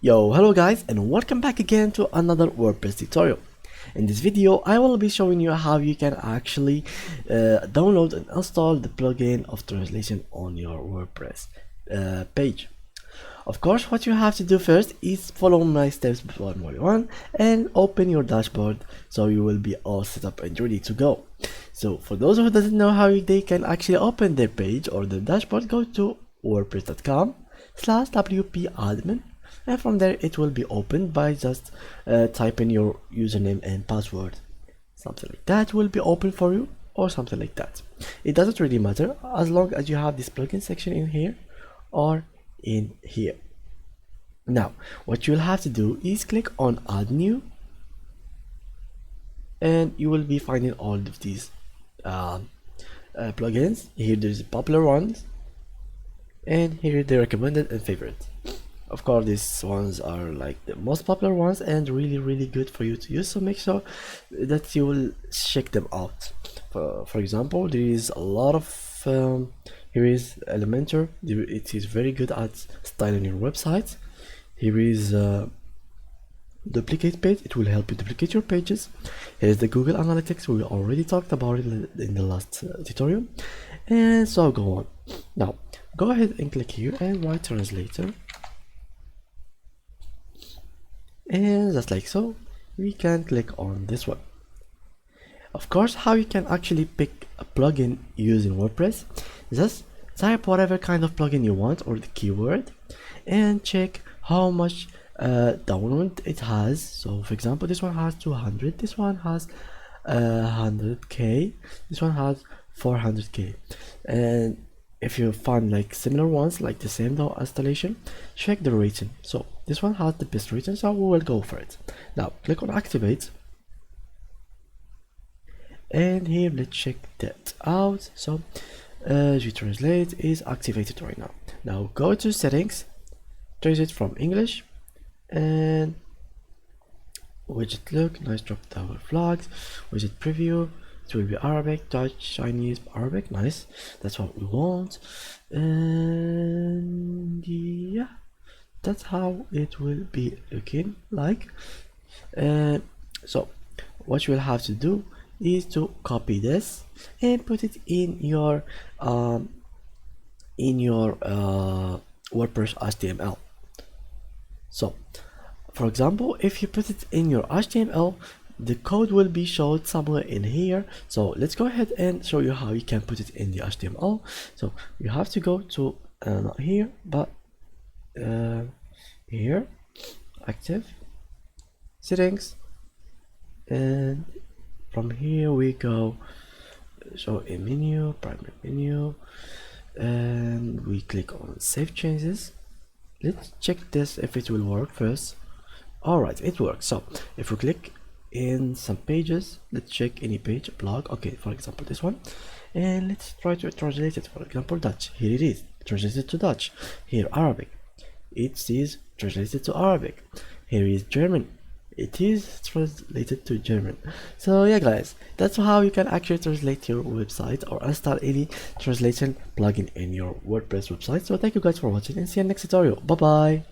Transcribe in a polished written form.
Yo, hello guys, and welcome back again to another WordPress tutorial. In this video I will be showing you how you can actually download and install the plugin of translation on your WordPress page. Of course, what you have to do first is follow my steps one by one and open your dashboard, so you will be all set up and ready to go. So for those who doesn't know how they can actually open their page or their dashboard, go to wordpress.com/wp-admin, and from there it will be opened by just typing your username and password. Something like that will be open for you, or something like that. It doesn't really matter as long as you have this plugin section in here or in here. Now what you'll have to do is click on add new, and you will be finding all of these plugins. Here there's popular ones, and here the recommended and favorite. Of course, these ones are like the most popular ones and really good for you to use, so make sure that you will check them out. For example, there is a lot of here is Elementor. It is very good at styling your website. Here is duplicate page. It will help you duplicate your pages. Here is the Google Analytics. We already talked about it in the last tutorial, and so go on. Now go ahead and click here and write translator, and just like so we can click on this one. Of course, how you can actually pick a plugin using WordPress, just type whatever kind of plugin you want or the keyword and check how much download it has. So for example, this one has 200, this one has 100k, this one has 400k, and if you find like similar ones like the same installation, check the rating. So this one has the best rating, so we will go for it. Now click on activate, and here let's check that out. So Translate is activated right now. Now go to settings, change it from English, and widget look, nice drop down flags, widget preview, it will be Arabic, Dutch, Chinese, Arabic, nice, that's what we want. And yeah, that's how it will be looking like. So what you will have to do is to copy this and put it in your WordPress HTML. So for example, if you put it in your HTML, the code will be showed somewhere in here. So let's go ahead and show you how you can put it in the HTML. So you have to go to not here but here, active settings, and from here we go show a menu, primary menu, and we click on save changes. Let's check this if it will work first. Alright, it works. So if we click in some pages, let's check any page, blog, okay, for example this one, and let's try to translate it. For example, Dutch, here it is translated to Dutch. Here Arabic, it is translated to Arabic. Here is German, it is translated to German. So yeah guys, that's how you can actually translate your website or install any translation plugin in your WordPress website. So thank you guys for watching, and see you in the next tutorial. Bye bye.